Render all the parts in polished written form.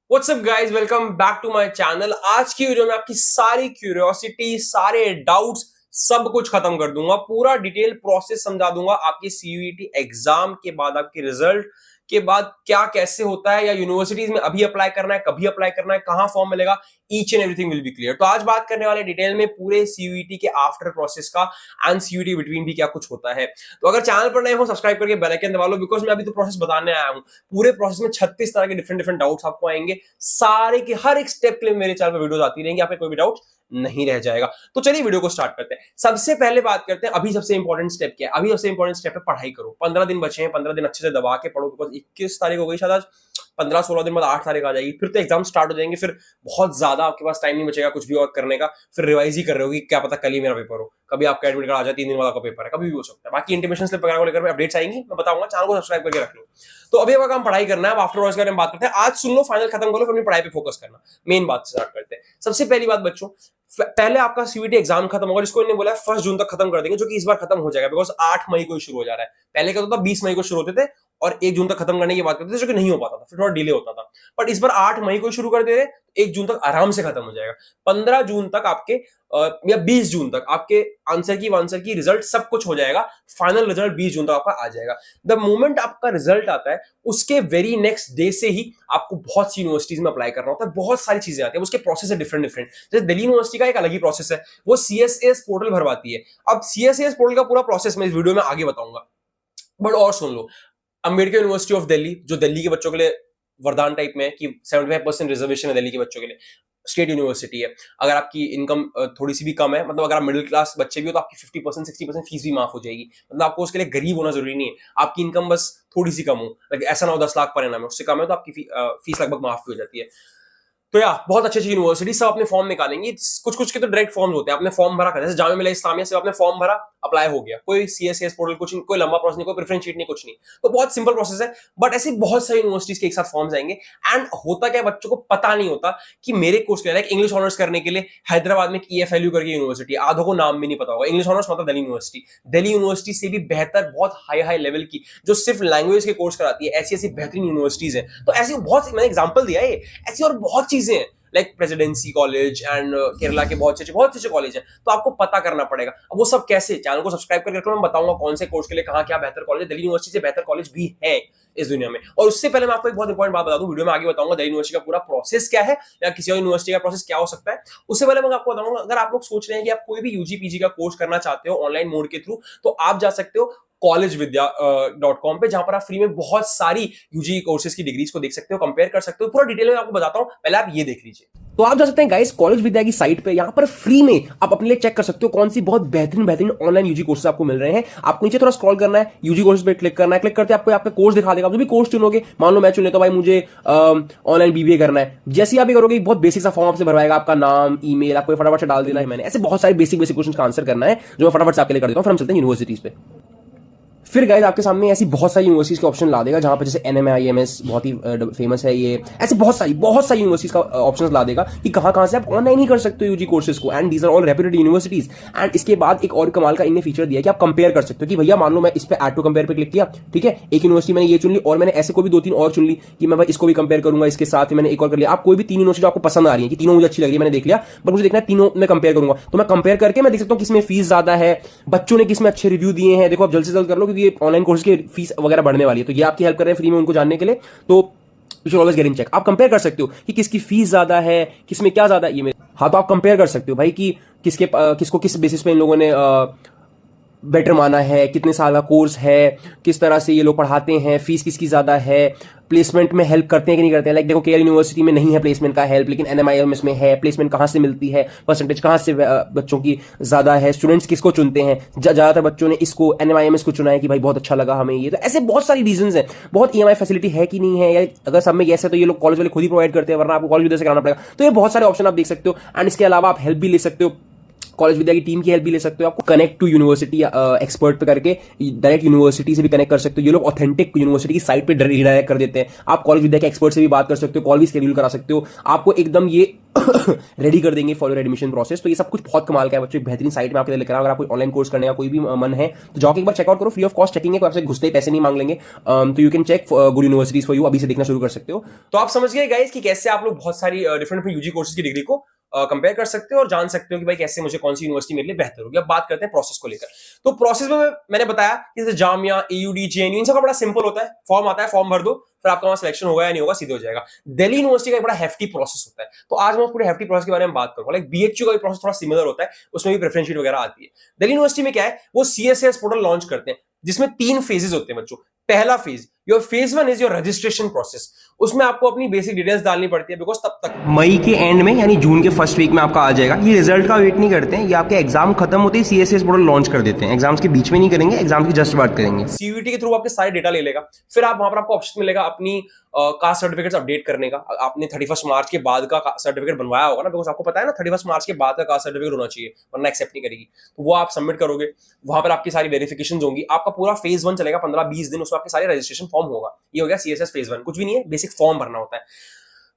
WhatsApp guys, welcome back to my channel. आज की video में आपकी सारी क्यूरियोसिटी, सारे डाउट्स, सब कुछ खत्म कर दूंगा। पूरा डिटेल प्रोसेस समझा दूंगा। आपकी सीयूईटी एग्जाम के बाद, आपके रिजल्ट के बाद क्या कैसे होता है, या यूनिवर्सिटीज में अभी अप्लाई करना है, कभी अप्लाई करना है, कहां फॉर्म मिलेगा, each and everything will be clear. तो आज बात करने वाले डिटेल में पूरे सीयूईटी के आफ्टर प्रोसेस का एंड सीयूईटी बिटवीन भी क्या कुछ होता है। तो अगर चैनल पर नए हो, सब्सक्राइब करके बेल आइकन दबा लो, बिकॉज मैं अभी तो प्रोसेस बताने आया हूं। पूरे प्रोसेस में 36 तरह के डिफरेंट डिफरेंट डाउट्स आपको आएंगे। सारे के हर एक स्टेप के लिए मेरे चैनल पर वीडियोस आती रहेंगी, आपको कोई भी डाउट नहीं रह जाएगा। तो चलिए वीडियो को स्टार्ट करते हैं। सबसे पहले बात करते हैं अभी सबसे इंपॉर्टेंट स्टेप क्या है। अभी सबसे इंपॉर्टेंट स्टेप है पढ़ाई करो। 15 दिन बचे हैं, 15 दिन अच्छे से दबा के पढ़ो, बिकॉज 21 तारीख हो गई शायद आज। 15-16 दिन बाद 8 तारीख आ जाएगी, फिर तो एग्जाम स्टार्ट हो जाएंगे। फिर बहुत ज्यादा आपके पास टाइम नहीं बचेगा कुछ भी और करने का। फिर रिवाइज ही कर रहे हो कि क्या पता कल ही मेरा पेपर हो, कभी आपका एडमिट कार्ड आ जाए 3 दिन बाद आपका पेपर है, कभी भी हो सकता है। बाकी इंटीमेशन स्लिप वगैरह को लेकर अपडेट्स आएंगी, मैं बताऊंगा। चैनल को सब्सक्राइब करके रख लो। तो अभी अगर हम पढ़ाई करना है, अब आफ्टर के बारे में बात करते हैं। आज सुन लो, फाइनल खत्म करो, फिर अपनी पढ़ाई पे फोकस करना। मेन बात से स्टार्ट करते हैं। सबसे पहली बात बच्चों, पहले आपका सीयूईटी एग्जाम खत्म होगा, जिसको इन्होंने बोला है 1 जून तक खत्म कर देंगे, जो कि इस बार खत्म हो जाएगा, बिकॉज 8 मई को शुरू हो जा रहा है। पहले क्या होता था, 20 मई को शुरू होते थे और 1 जून तक खत्म करने की बात करते थे, जो कि नहीं हो पाता था, फिर थोड़ा डिले होता था। बट इस बार 8 मई को शुरू कर दे रहे, 1 जून तक आराम से खत्म हो जाएगा। 15 जून तक आपके या 20 जून तक आपके आंसर की रिजल्ट सब कुछ हो जाएगा। फाइनल रिजल्ट 20 जून तक आपका आ जाएगा। द मोमेंट आपका रिजल्ट आता है, उसके वेरी नेक्स्ट डे से ही आपको बहुत सी यूनिवर्सिटीज में अप्लाई करना होता है। बहुत सारी चीजें आती है, उसके प्रोसेस है डिफरेंट डिफरेंट। जैसे दिल्ली यूनिवर्सिटी का एक अलग ही प्रोसेस है, वो सीएसएस पोर्टल भरवाती है। अब सीएसएस पोर्टल का पूरा प्रोसेस मैं इस वीडियो में आगे बताऊंगा, बट और सुन लो। अंबेडकर यूनिवर्सिटी ऑफ दिल्ली, जो दिल्ली के बच्चों के लिए वरदान टाइप में है कि 75% रिजर्वेशन है दिल्ली के बच्चों के लिए, स्टेट यूनिवर्सिटी है। अगर आपकी इनकम थोड़ी सी भी कम है, मतलब अगर आप मिडिल क्लास बच्चे भी हो, तो आपकी 50% 60% फीस भी माफ हो जाएगी। मतलब आपको उसके लिए गरीब होना जरूरी नहीं है, आपकी इनकम बस थोड़ी सी कम हो, ऐसा ना हो 10 लाख पर एनम है, उससे कम है तो आपकी फीस लगभग माफ हो जाती है। तो या बहुत अच्छी अच्छी यूनिवर्सिटी सब अपने फॉर्म निकालेंगी। कुछ कुछ के तो डायरेक्ट फॉर्म होते हैं, आपने फॉर्म भरा, जैसे जामिया मिलिया इस्लामिया से आपने फॉर्म भरा, अप्लाई हो गया। कोई सीएसएस पोर्टल कुछ नहीं, कोई लंबा प्रोसेस नहीं, कोई प्रेफरेंस शीट नहीं, कुछ नहीं। तो बहुत सिंपल प्रोसेस है। बट ऐसी बहुत सारी यूनिवर्सिटीज के एक साथ फॉर्म्स आएंगे। एंड होता क्या, बच्चों को पता नहीं होता कि मेरे कोर्स के लिए, लाइक इंग्लिश ऑनर्स करने के लिए हैदराबाद में ईएफएलयू करके यूनिवर्सिटी, आधों को नाम भी नहीं पता होगा। इंग्लिश ऑनर्स मतलब दिल्ली यूनिवर्सिटी। दिल्ली यूनिवर्सिटी से भी बेहतर, बहुत हाई हाई लेवल की, जो सिर्फ लैंग्वेज के कोर्स कराती है, ऐसी ऐसी बेहतरीन यूनिवर्सिटीज है। तो ऐसी बहुत, मैंने एग्जाम्पल दिया है, ऐसी और बहुत चीजें हैं, like presidency college and Kerala के बहुत अच्छे कॉलेज हैं। तो आपको पता करना पड़ेगा। अब वो सब कैसे, चैनल को सब्सक्राइब करके रखो, मैं बताऊंगा कौन से कोर्स के लिए कहां क्या बेहतर कॉलेज है। दिल्ली यूनिवर्सिटी से बेहतर कॉलेज भी है इस दुनिया में। और उससे पहले मैं आपको एक बहुत इंपॉर्टेंट बात बता दूं, वीडियो में आगे बताऊंगा दिल्ली यूनिवर्सिटी का पूरा प्रोसेस क्या है, या किसी और यूनिवर्सिटी का प्रोसेस क्या हो सकता है। उससे पहले मैं आपको बताऊंगा, अगर आप लोग सोच रहे हैं कि आप कोई भी यूजी पीजी का कोर्स करना चाहते हो ऑनलाइन मोड के थ्रू, तो आप जा सकते हो collegevidya.com पे, जहां पर आप फ्री में बहुत सारी यूजी कोर्सेज की डिग्रीज को देख सकते हो, कंपेयर कर सकते हो। पूरा डिटेल में आपको बताता हूं, पहले आप ये देख लीजिए। तो आप जा सकते हैं गाइस कॉलेज विद्या की साइट पे, यहां पर फ्री में आप अपने लिए चेक कर सकते हो कौन सी बहुत बेहतरीन ऑनलाइन यूजी कोर्सेज आपको मिल रहे हैं। आपको नीचे थोड़ा स्क्रॉल करना है, यूजी कोर्सेज पे क्लिक करना है। क्लिक करते आपको आपका कोर्स दिखा देगा। जो भी कोर्स चुनोगे, मान लो मैं चुन लेता हूं भाई मुझे ऑनलाइन बीबीए करना है, जैसे ही आप ये करोगे बहुत बेसिक सा फॉर्म आपसे भरवाएगा, आपका नाम, ईमेल, आपको फटाफट से डाल देना है। मैंने ऐसे बहुत सारे बेसिक क्वेश्चन का आंसर करना है, जो मैं फटाफट से आपके लिए कर देता हूं। फिर हम चलते हैं यूनिवर्सिटीज पे। फिर गाइस आपके सामने ऐसी बहुत सारी यूनिवर्सिटीज के ऑप्शन ला देगा, जहां पर जैसे एनएमआईएमएस बहुत ही फेमस है, ये ऐसे बहुत सारी यूनिवर्सिटीज का ऑप्शंस ला देगा कि कहां से आप ऑनलाइन ही कर सकते हो यूजी कोर्सेज को। And these are all reputed universities. And इसके बाद एक और कमाल का इनने फीचर दिया कि आप कंपेयर कर सकते हो कि भैया मान लो मैं इस पे ऐड टू कंपेयर पे क्लिक किया, ठीक है, एक यूनिवर्सिटी मैंने ये चुन ली, और मैंने ऐसे को भी 2-3 और चुन ली कि मैं भाई इसको भी कंपेयर करूंगा, इसके साथ मैंने एक और कर लिया। आप कोई भी 3 यूनिवर्सिटी आपको पसंद आ रही है कि तीनों मुझे अच्छी लग रही है, मैंने देख लिया, बट मुझे देखना है तीनों में कंपेयर करूंगा। तो मैं कंपेयर करके मैं देख सकता हूं किसमें फीस ज्यादा है, बच्चों ने किसमें अच्छे रिव्यू दिए हैं। देखो आप जल्द से जल्द कर लो, क्योंकि ऑनलाइन कोर्स के फीस वगैरह बढ़ने वाली है, तो ये आपकी हेल्प कर रहे हैं फ्री में उनको जानने के लिए। तो you should always get in check. आप कंपेयर कर सकते हो कि किसकी फीस ज्यादा है, किसमें क्या ज्यादा है। ये हाँ, तो आप कंपेयर कर सकते हो भाई कि किसको किस बेसिस पे इन लोगों ने बेटर माना है, कितने साल का कोर्स है, किस तरह से ये लोग पढ़ाते हैं, फीस किसकी ज्यादा है, प्लेसमेंट में हेल्प करते हैं कि नहीं करते हैं। लाइक देखो केएल यूनिवर्सिटी में नहीं है प्लेसमेंट का हेल्प, लेकिन एनएमआईएमएस में है। प्लेसमेंट कहां से मिलती है, परसेंटेज कहां से बच्चों की ज्यादा है, स्टूडेंट्स किसको चुनते हैं, ज्यादातर बच्चों ने इसको एनएमआईएमएस को चुना है कि भाई बहुत अच्छा लगा हमें ये। तो ऐसे बहुत सारी रीजंस हैं। बहुत ईएमआई फैसिलिटी है कि नहीं है, या अगर सब में यस है तो ये लोग कॉलेज वाले खुद ही प्रोवाइड करते हैं, वरना आपको कॉलेज विद्या से कराना पड़ेगा। तो ये बहुत सारे ऑप्शन आप देख सकते हो। एंड इसके अलावा आप हेल्प भी ले सकते हो, कॉलेज विद्या की टीम की हेल्प भी ले सकते हो। आपको कनेक्ट टू यूनिवर्सिटी एक्सपर्ट पे करके डायरेक्ट यूनिवर्सिटी से भी कनेक्ट कर सकते हो। ये लोग ऑथेंटिक यूनिवर्सिटी की साइट पे रिडायरेक्ट कर देते हैं। आप कॉलेज विद्या के एक्सपर्ट से भी बात कर सकते हो, कॉल भी शेड्यूल करा सकते हो। आपको एकदम ये रेडी कर देंगे फॉर योर एडमिशन प्रोसेस। तो ये सब कुछ बहुत कमाल का है बच्चों, बेहतरीन साइट में आपके लिए लेकर आया। अगर आप कोई ऑनलाइन कोर्स करने का कोई भी मन है तो जाके एक बार चेकआउट करो, फ्री ऑफ कॉस्ट चेकिंग है, कोई आपसे घुसते ही पैसे नहीं मांग लेंगे। तो you can check good universities for you, अभी से देखना शुरू कर सकते हो। तो आप समझ गए गाइस कि कैसे आप लोग बहुत सारी डिफरेंट डिफरेंट यूजी कोर्सेज की डिग्री को कंपेयर कर सकते हो और जान सकते हो कि भाई कैसे मुझे कौन सी यूनिवर्सिटी मेरे लिए बेहतर होगी। अब बात करते हैं प्रोसेस को लेकर। तो प्रोसेस में मैंने बताया कि जैसे जामिया, एयूडी, जेएनयू, इन सब का बड़ा सिंपल होता है। फॉर्म आता है, फॉर्म भर दो, फिर आपका वहां सिलेक्शन होगा या नहीं होगा, सीधे हो जाएगा। दिल्ली यूनिवर्सिटी का एक बड़ा हेफ्टी प्रोसेस होता है। तो आज मैं उस पूरे हेफ्टी प्रोसेस के बारे में बात करूंगा। लाइक बीएचयू का भी प्रोसेस थोड़ा सिमिलर होता है, उसमें भी प्रेफरेंस शीट वगैरह आती है। दिल्ली यूनिवर्सिटी में क्या है, वो सीएसएस पोर्टल लॉन्च करते हैं जिसमें 3 फेजेस होते हैं बच्चों। पहला phase, your phase 1 is your registration process. उसमें आपको अपनी बेसिक डिटेल्स डालनी पड़ती है, बिकॉज तब तक मई के एंड में यानी जून के फर्स्ट वीक में आपका आ जाएगा। ये रिजल्ट का वेट नहीं करते हैं, ये आपके एग्जाम खत्म होते ही सीएसएस पोर्टल लॉन्च कर देते हैं। एग्जाम्स के बीच में नहीं करेंगे, एग्जाम की जस्ट बात करेंगे। सीयूईटी के थ्रू आपके सारे डेटा ले लेगा। फिर आप वहां पर आपको ऑप्शन मिलेगा अपनी कास्ट सर्टिफिकेट्स अपडेट करने का। आपने 31 मार्च के बाद का सर्टिफिकेट बनवाया होगा ना, बिकॉज आपको पता है ना 31 मार्च के बाद का कास्ट सर्टिफिकेट होना चाहिए, वरना एक्सेप्ट नहीं करेगी। तो वो आप सबमिट करोगे, वहां पर आपकी सारी वेरिफिकेशन होंगी। आपका पूरा फेज 1 चलेगा 15-20 दिन, उसमें आपके सारे रजिस्ट्रेशन फॉर्म होगा। ये हो गया सीएसएस फेज 1। कुछ भी नहीं है, बेसिक फॉर्म भरना होता है।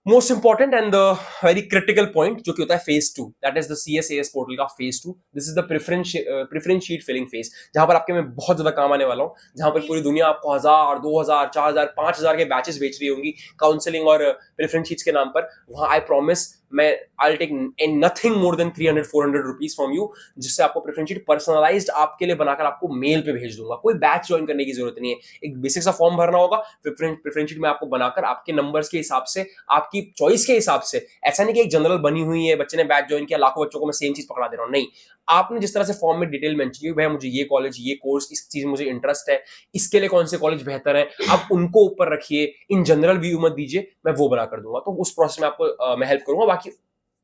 Most important and the very critical point जो कि होता है phase 2, that is the CSS portal का phase 2। This is the preference sheet filling phase, जहां पर आपके मैं बहुत ज्यादा काम आने वाला हूं, जहां पर पूरी दुनिया आपको 1000, 2000, 4000, 5000 के बैचेस बेच रही होंगी काउंसलिंग और प्रेफरेंस शीट्स के नाम पर। वहां आई प्रॉमिस मैं I take nothing more than 300-400 rupees from you, जिससे आपको प्रेफरेंस शीट पर्सनलाइज्ड आपके लिए बनाकर आपको मेल पे भेज दूंगा। कोई बैच ज्वाइन करने की जरूरत नहीं है, एक बेसिक सा फॉर्म भरना होगा, प्रेफरेंस शीट में आपको बनाकर आपके नंबर्स के हिसाब से, आपकी चॉइस के हिसाब से। ऐसा नहीं कि एक जनरल बनी हुई है, बच्चे ने बैच ज्वाइन किया, लाखों बच्चों को मैं सेम चीज पकड़ा दे रहा हूं, नहीं। आपने जिस तरह से फॉर्म में डिटेल मेंशन की भाई मुझे ये कॉलेज, ये कोर्स, इस चीज में मुझे इंटरेस्ट है, इसके लिए कौन से कॉलेज बेहतर है, आप उनको ऊपर रखिए, इन जनरल व्यू मत दीजिए, मैं वो बना कर दूंगा। तो उस प्रोसेस में आपको मैं हेल्प करूंगा। बाकी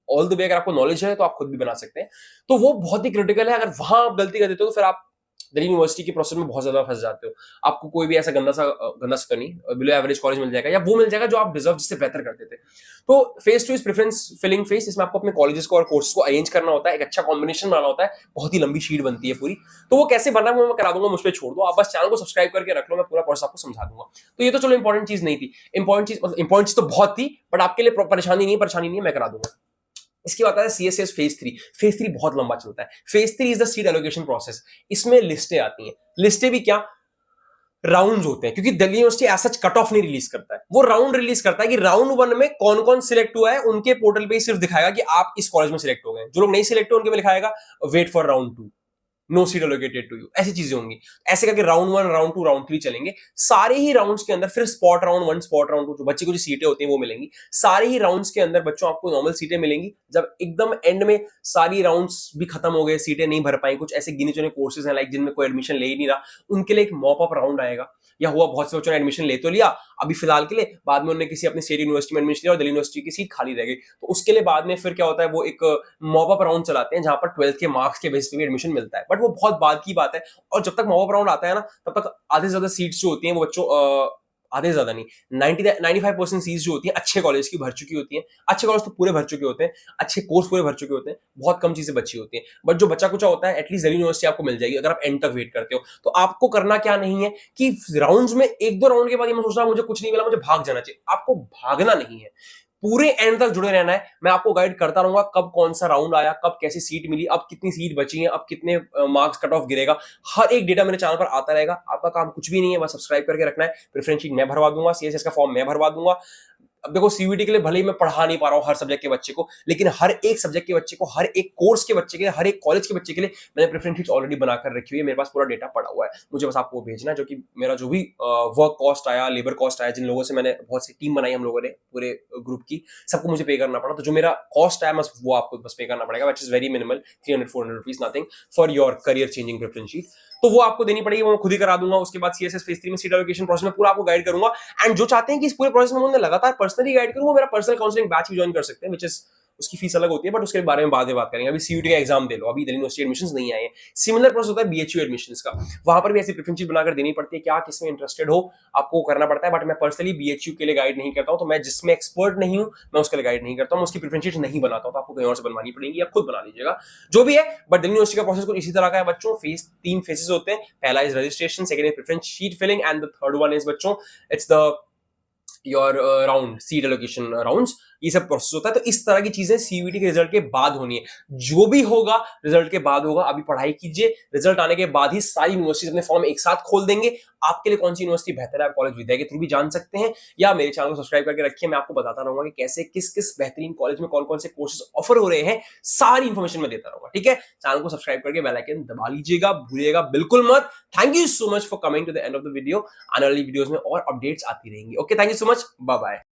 ऑल द वे अगर आपको नॉलेज है तो आप खुद भी बना सकते हैं। तो वो बहुत ही क्रिटिकल है। अगर वहां आप गलती कर देते हो तो फिर आप दिल्ली यूनिवर्सिटी की प्रोसेस में बहुत ज्यादा फंस जाते हो। आपको कोई भी ऐसा गंदा सा नहीं, बिलो एवरेज कॉलेज मिल जाएगा, या वो मिल जाएगा जो आप डिजर्व, जिससे बेहतर करते थे। तो phase 2 is preference filling phase. इसमें आपको अपने कॉलेजेस को और कोर्सेज को अरेंज करना होता है, एक अच्छा कॉम्बिनेशन बनाना होता है। बहुत ही लंबी शीट बनती है पूरी। तो वो कैसे बनना है वो मैं करा दूंगा, मुझ पर छोड़ दो। आप बस चैनल को सब्सक्राइब करके रख लो, मैं पूरा प्रोसेस आपको समझा दूंगा। तो ये तो चलो इंपॉर्टेंट चीज नहीं थी। इंपॉर्टेंट चीज तो बहुत थी, बट आपके लिए परेशानी नहीं, मैं करा दूंगा। इसकी बात है सीएसएस फेज 3। फेज 3 बहुत लंबा चलता है। Phase 3 is the seat allocation process. इसमें लिस्टें आती हैं। लिस्टें भी क्या, राउंड्स होते हैं, क्योंकि दिल्ली यूनिवर्सिटी ऐसा कट ऑफ नहीं रिलीज करता है, वो राउंड रिलीज करता है कि राउंड 1 में कौन कौन सिलेक्ट हुआ है उनके पोर्टल पे सिर्फ दिखाएगा कि आप इस कॉलेज में सिलेक्ट हो गए। जो लोग नहीं सिलेक्ट हुए उनके पे लिखाएगा wait for round 2, no seat allocated to you, ऐसी चीजें होंगी। ऐसे करके राउंड 1, राउंड 2, राउंड 3 चलेंगे। सारे ही राउंड्स के अंदर फिर स्पॉट राउंड 1, स्पॉट राउंड 2, जो बच्चे को जो सीटें होती हैं वो मिलेंगी। सारे ही राउंड्स के अंदर बच्चों आपको नॉर्मल सीटें मिलेंगी। जब एकदम एंड में सारी राउंड्स भी खत्म हो गए, सीटें नहीं भर पाई, कुछ ऐसे गिने चुने कोर्सेज हैं लाइक जिनमें कोई एडमिशन ले ही नहीं रहा, उनके लिए एक मॉप अप राउंड आएगा। या हुआ बहुत से बच्चों ने एडमिशन ले तो लिया अभी फिलहाल के लिए, बाद में उन्होंने किसी अपनी स्टेट यूनिवर्सिटी में एडमिशन लिया और दिल्ली यूनिवर्सिटी की सीट खाली रह गई, तो उसके लिए बाद में फिर क्या होता है, वो एक मॉप अप राउंड चलाते हैं जहां पर 12th के मार्क्स के बेसिस पे भी एडमिशन मिलता है। बट वो बहुत बाद की बात है। और जब तक मॉप अप राउंड आता है ना, तब तक आधे से ज्यादा सीट्स जो होती हैं वो बच्चों आधे से ज्यादा नहीं, 95% सीट्स जो होती हैं अच्छे कॉलेज की भर चुकी होती हैं। अच्छे कॉलेज तो पूरे भर चुके होते हैं, अच्छे कोर्स पूरे भर चुके होते हैं, बहुत कम चीजें बची होती हैं। बट जो बच्चा कुचा होता है एटलीस्ट दिल्ली यूनिवर्सिटी आपको मिल जाएगी अगर आप एंड तक वेट करते हो। तो आपको करना क्या नहीं है कि राउंड्स में 1-2 राउंड के बाद ये मैं सोच रहा हूं मुझे कुछ नहीं मिला, मुझे भाग जाना चाहिए। आपको भागना नहीं है, पूरे एंड तक जुड़े रहना है। मैं आपको गाइड करता रहूंगा कब कौन सा राउंड आया, कब कैसी सीट मिली, अब कितनी सीट बची है, अब कितने मार्क्स कट ऑफ गिरेगा, हर एक डेटा मेरे चैनल पर आता रहेगा। आपका काम कुछ भी नहीं है, बस सब्सक्राइब करके रखना है। प्रेफरेंस शीट मैं भरवा दूंगा, सीएसएस का फॉर्म मैं भरवा दूंगा। अब देखो सीयूईटी के लिए भले ही मैं पढ़ा नहीं पा रहा हूं हर सब्जेक्ट के बच्चे को, लेकिन हर एक सब्जेक्ट के बच्चे को, हर एक कोर्स के बच्चे के, हर एक कॉलेज के बच्चे के लिए मैंने प्रेफरेंस शीट ऑलरेडी बनाकर रखी हुई है। मेरे पास पूरा डेटा पड़ा हुआ है, मुझे बस आपको भेजना है। जो कि मेरा जो भी वर्क कॉस्ट आया, लेबर कॉस्ट आया, जिन लोगों से मैंने बहुत सी टीम बनाई हम लोगों ने पूरे ग्रुप की, सबको मुझे पे करना पड़ा। तो जो मेरा कॉस्ट आया बस वो आपको बस पे करना पड़ेगा, which is very minimal, 300-400 rupees, nothing for your career changing preference sheet. तो वो आपको देनी पड़ेगी, वो मैं खुद ही करा दूंगा। उसके बाद सीएसएस फेज 3 में सीट एलोकेशन प्रोसेस में पूरा आपको गाइड करूंगा। एंड जो चाहते हैं कि इस पूरे प्रोसेस में मैं लगातार पर्सनली गाइड करूं, वो मेरा पर्सनल काउंसलिंग बैच भी ज्वाइन कर सकते हैं, विच इज उसकी फीस अलग होती है, बट उसके बारे में बाद में बात करेंगे। अभी सीयूटी का एग्जाम दे लो, अभी दिल्ली यूनिवर्सिटी एडमिशंस नहीं आए हैं। सिमिलर प्रोसेस होता है बीएचयू एडमिशंस का, वहां पर भी ऐसी प्रेफरेंस शीट बनाकर देनी पड़ती है। क्या किसमें इंटरेस्टेड हो आपको करना पड़ता है, बट मैं पर्सनली बीएचयू के लिए गाइड नहीं करता हूं। तो मैं जिसमें एक्सपर्ट नहीं हूं मैं उसके लिए गाइड नहीं करता हूं, उसकी प्रेफरेंस शीट नहीं बनाता हूं। तो आपको कहीं और से बनवानी पड़ेगी, आप खुद बना लीजिएगा जो भी है। बट दिल्ली यूनिवर्सिटी का प्रोसेस कुछ इसी तरह का है बच्चों। 3 फेजेस होते हैं। पहला is registration, second is preference sheet filling, and the third one is बच्चों it's the your round seat allocation rounds, ये सब प्रोसेस होता है। तो इस तरह की चीजें सीयूईटी के रिजल्ट के बाद होनी है। जो भी होगा रिजल्ट के बाद होगा। अभी पढ़ाई कीजिए, रिजल्ट आने के बाद ही सारी यूनिवर्सिटीज अपने फॉर्म एक साथ खोल देंगे। आपके लिए कौन सी यूनिवर्सिटी बेहतर है आप कॉलेज विद्या के थ्रू भी जान सकते हैं, या मेरे चैनल को सब्सक्राइब करके रखिए। मैं आपको बताता रहूंगा कि कैसे किस किस बेहतरीन कॉलेज में कौन कौन से कोर्सेज ऑफर हो रहे हैं, सारी इंफॉर्मेशन मैं देता रहूंगा। ठीक है, चैनल को सब्सक्राइब करके बेल आइकन दबा लीजिएगा, भूलिएगा बिल्कुल मत। Thank you so much for coming to the end of the video. आने वाली वीडियोस में और अपडेट्स आती रहेंगी। Okay, thank you so much, bye bye.